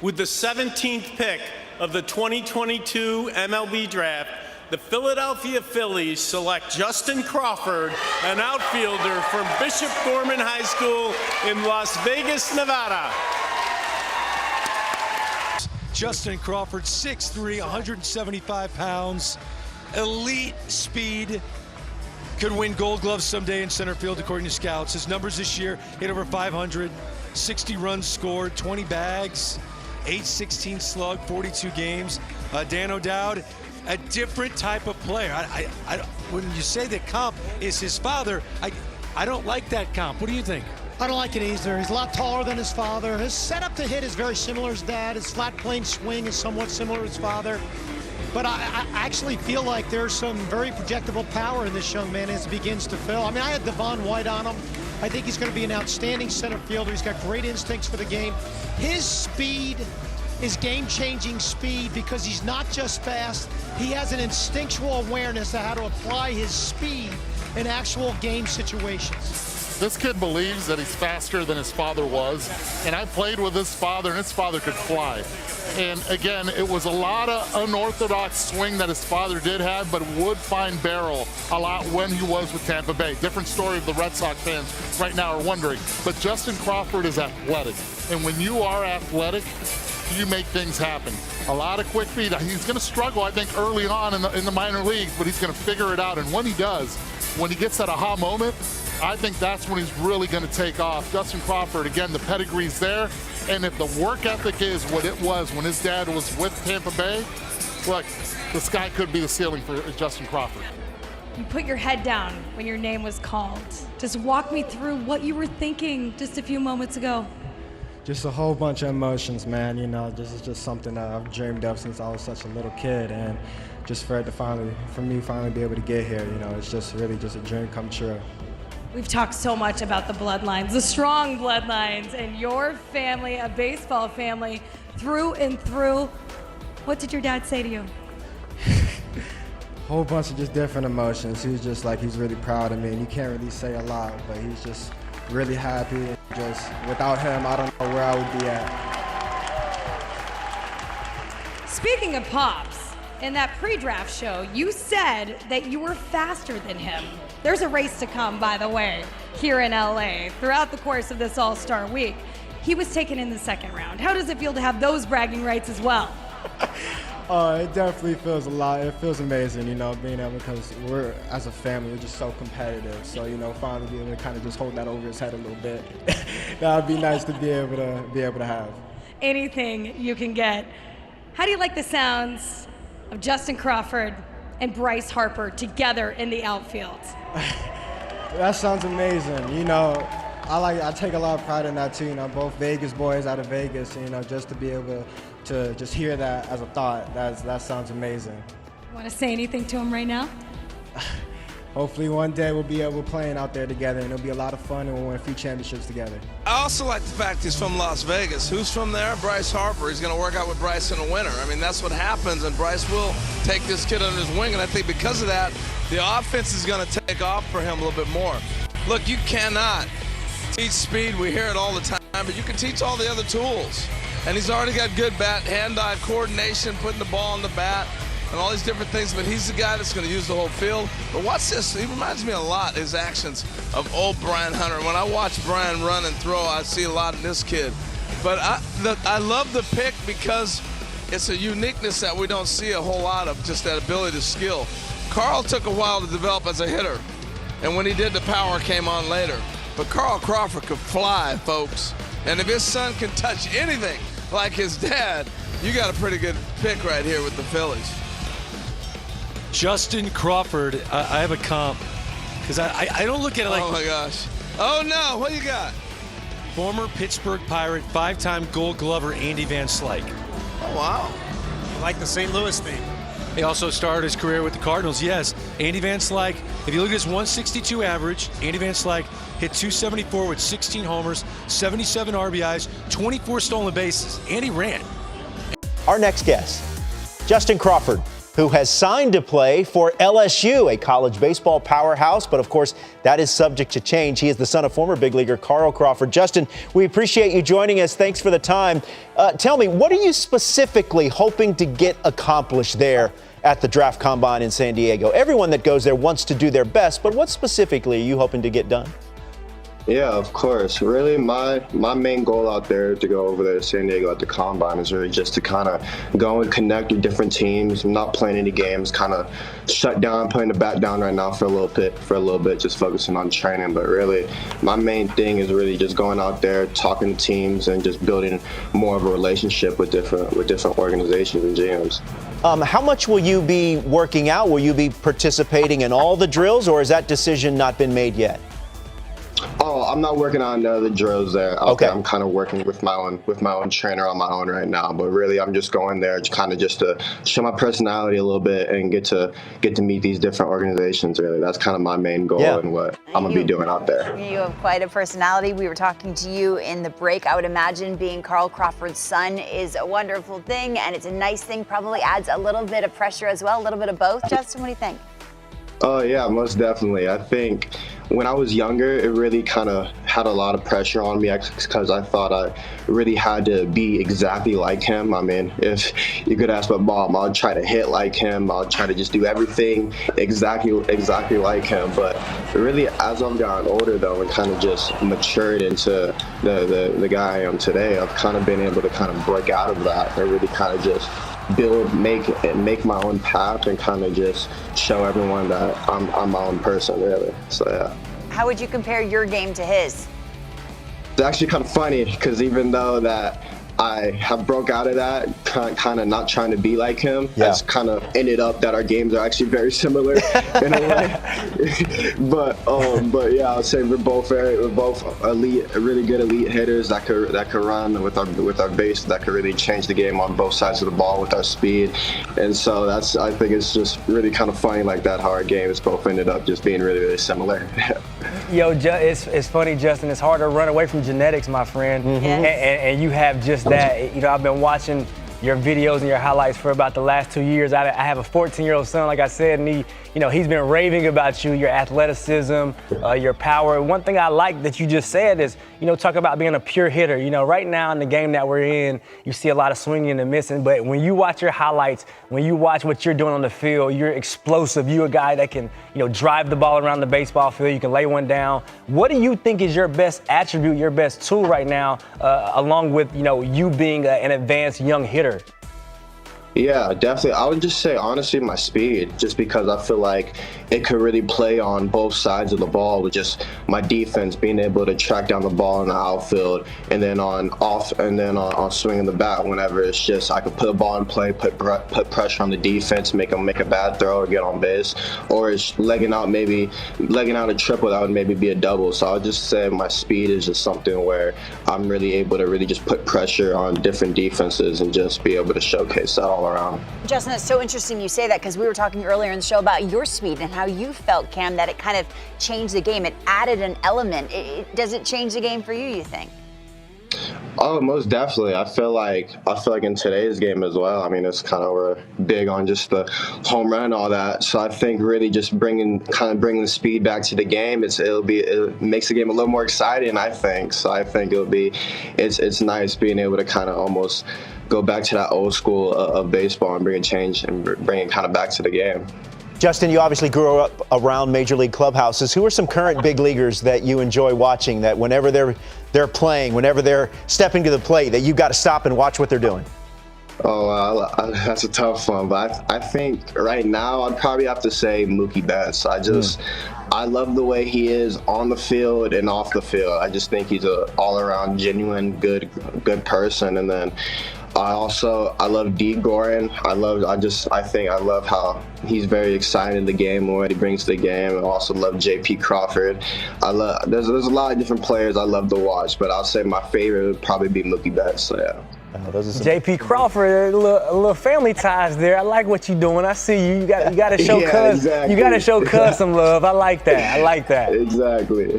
With the 17th pick of the 2022 MLB Draft, the Philadelphia Phillies select Justin Crawford, an outfielder from Bishop Gorman High School in Las Vegas, Nevada. Justin Crawford, 6'3", 175 pounds, elite speed. Could win Gold Gloves someday in center field, according to scouts. His numbers this year hit over 500, 60 runs scored, 20 bags, 816 slug, 42 games. Dan O'Dowd, a different type of player. When you say that comp is his father, I don't like that comp. What do you think? I don't like it either. He's a lot taller than his father. His setup to hit is very similar to his dad. His flat plane swing is somewhat similar to his father. But I actually feel like there's some very projectable power in this young man as he begins to fill. I mean, I had Devon White on him. I think he's going to be an outstanding center fielder. He's got great instincts for the game. His speed is game-changing speed because he's not just fast. He has an instinctual awareness of how to apply his speed in actual game situations. This kid believes that he's faster than his father was, and I played with his father, and his father could fly. And again, it was a lot of unorthodox swing that his father did have, but would find barrel a lot when he was with Tampa Bay. Different story of the Red Sox fans right now are wondering. But Justin Crawford is athletic, and when you are athletic, you make things happen. A lot of quick feet. He's going to struggle, I think, early on in the minor leagues, but he's going to figure it out. And when he does, when he gets that aha moment, I think that's when he's really going to take off. Justin Crawford, again, the pedigree's there. And if the work ethic is what it was when his dad was with Tampa Bay, look, the sky could be the ceiling for Justin Crawford. You put your head down when your name was called. Just walk me through what you were thinking just a few moments ago. Just a whole bunch of emotions, man. You know, this is just something that I've dreamed of since I was such a little kid. And just for it to finally be able to get here, you know, it's just really just a dream come true. We've talked so much about the bloodlines, the strong bloodlines, and your family, a baseball family, through and through. What did your dad say to you? Whole bunch of just different emotions. He was just like, he's really proud of me, and you can't really say a lot, but he's just really happy. Just without him, I don't know where I would be at. Speaking of Pops, in that pre-draft show, you said that you were faster than him. There's a race to come, by the way, here in LA. Throughout the course of this All-Star week, he was taken in the second round. How does it feel to have those bragging rights as well? It definitely feels a lot. It feels amazing, you know, being able, because we're, as a family, we're just so competitive. So, you know, finally being able to kind of just hold that over his head a little bit, that would be nice to be able to have. Anything you can get. How do you like the sounds of Justin Crawford and Bryce Harper together in the outfield? That sounds amazing. You know, I take a lot of pride in that too. You know, both Vegas boys out of Vegas. You know, just to be able to just hear that as a thought, that sounds amazing. You want to say anything to him right now? Hopefully one day we'll be able to playing out there together, and it'll be a lot of fun, and we'll win a few championships together. I also like the fact he's from Las Vegas. Who's from there? Bryce Harper. He's going to work out with Bryce in the winter. I mean, that's what happens, and Bryce will take this kid under his wing, and I think because of that, the offense is going to take off for him a little bit more. Look, you cannot teach speed. We hear it all the time, but you can teach all the other tools. And he's already got good hand-eye coordination, putting the ball on the bat, and all these different things, but he's the guy that's going to use the whole field. But watch this. He reminds me a lot, his actions, of old Brian Hunter. When I watch Brian run and throw, I see a lot in this kid. But I love the pick because it's a uniqueness that we don't see a whole lot of, just that ability to skill. Carl took a while to develop as a hitter, and when he did, the power came on later. But Carl Crawford could fly, folks. And if his son can touch anything like his dad, you got a pretty good pick right here with the Phillies. Justin Crawford, I have a comp, because I don't look at it like... Oh, my gosh. Oh, no. What you got? Former Pittsburgh Pirate, 5-time Gold Glover Andy Van Slyke. Oh, wow. I like the St. Louis thing. He also started his career with the Cardinals. Yes, Andy Van Slyke, if you look at his 162 average, Andy Van Slyke hit 274 with 16 homers, 77 RBIs, 24 stolen bases, and he ran. Our next guest, Justin Crawford, who has signed to play for LSU, a college baseball powerhouse. But of course, that is subject to change. He is the son of former big leaguer Carl Crawford. Justin, we appreciate you joining us. Thanks for the time. Tell me, what are you specifically hoping to get accomplished there at the Draft Combine in San Diego? Everyone that goes there wants to do their best, but what specifically are you hoping to get done? Yeah, of course. Really, my main goal out there to go over there to San Diego at the Combine is really just to kind of go and connect with different teams. I'm not playing any games, kind of shut down, putting the bat down right now for a little bit, just focusing on training. But really, my main thing is really just going out there, talking to teams, and just building more of a relationship with different organizations and GMs. How much will you be working out? Will you be participating in all the drills, or has that decision not been made yet? Oh, I'm not working on the drills there. Okay. I'm kind of working with my own trainer on my own right now. But really, I'm just going there just to show my personality a little bit and get to meet these different organizations. Really, that's kind of my main goal and what I'm gonna be doing out there. You have quite a personality. We were talking to you in the break. I would imagine being Carl Crawford's son is a wonderful thing, and it's a nice thing. Probably adds a little bit of pressure as well, a little bit of both. Justin, what do you think? Oh yeah, most definitely. I think when I was younger, it really kind of had a lot of pressure on me because I thought I really had to be exactly like him. I mean, if you could ask my mom, I'll try to hit like him. I'll try to just do everything exactly like him. But really, as I've gotten older, though, and kind of just matured into the guy I am today, I've kind of been able to kind of break out of that and really kind of just make my own path and kind of just show everyone that I'm my own person, really. So yeah. How would you compare your game to his? It's actually kind of funny because even though that I have broke out of that, kind of not trying to be like him, it's kind of ended up that our games are actually very similar in a way. but yeah, I'll say we're both elite, really good elite hitters that could run with our base, that could really change the game on both sides of the ball with our speed. And so I think it's just really kind of funny like that, how our games both ended up just being really, really similar. Yo, it's funny, Justin. It's hard to run away from genetics, my friend. Mm-hmm. And you have just that. You know, I've been watching your videos and your highlights for about the last 2 years. I have a 14-year-old son, like I said, and he's been raving about you, your athleticism, your power. One thing I like that you just said is, talk about being a pure hitter. Right now in the game that we're in, you see a lot of swinging and missing, but when you watch your highlights, when you watch what you're doing on the field, you're explosive. You're a guy that can, drive the ball around the baseball field. You can lay one down. What do you think is your best attribute, your best tool right now, along with, you being an advanced young hitter? Yeah, definitely. I would just say, honestly, my speed, just because I feel like it could really play on both sides of the ball with just my defense being able to track down the ball in the outfield, and then on swinging the bat whenever it's just I could put a ball in play, put pressure on the defense, make them make a bad throw or get on base, or it's legging out a triple that would maybe be a double. So I would just say my speed is just something where I'm really able to really just put pressure on different defenses and just be able to showcase that all around. Justin, it's so interesting you say that because we were talking earlier in the show about your speed and how you felt, Cam, that it kind of changed the game. It added an element. Does it change the game for you, you think? Oh, most definitely. I feel like in today's game as well. I mean, it's kind of we're big on just the home run and all that. So I think really just bringing the speed back to the game. It makes the game a little more exciting, I think. So I think it's nice being able to kind of almost go back to that old school of baseball and bring a change and bring it kind of back to the game. Justin, you obviously grew up around major league clubhouses. Who are some current big leaguers that you enjoy watching, that whenever they're playing, whenever they're stepping to the plate, that you've got to stop and watch what they're doing? Oh, that's a tough one. But I think right now I'd probably have to say Mookie Betts. I love the way he is on the field and off the field. I just think he's an all-around genuine good person. And then I love D. Gorin. I love how he's very excited in the game and what he brings to the game. I also love JP Crawford. There's a lot of different players I love to watch, but I'll say my favorite would probably be Mookie Betts. So yeah. JP Crawford, a little family ties there. I like what you're doing. I see you. You got to show Cuz. Exactly. You got to show Cuz some love. I like that. Exactly.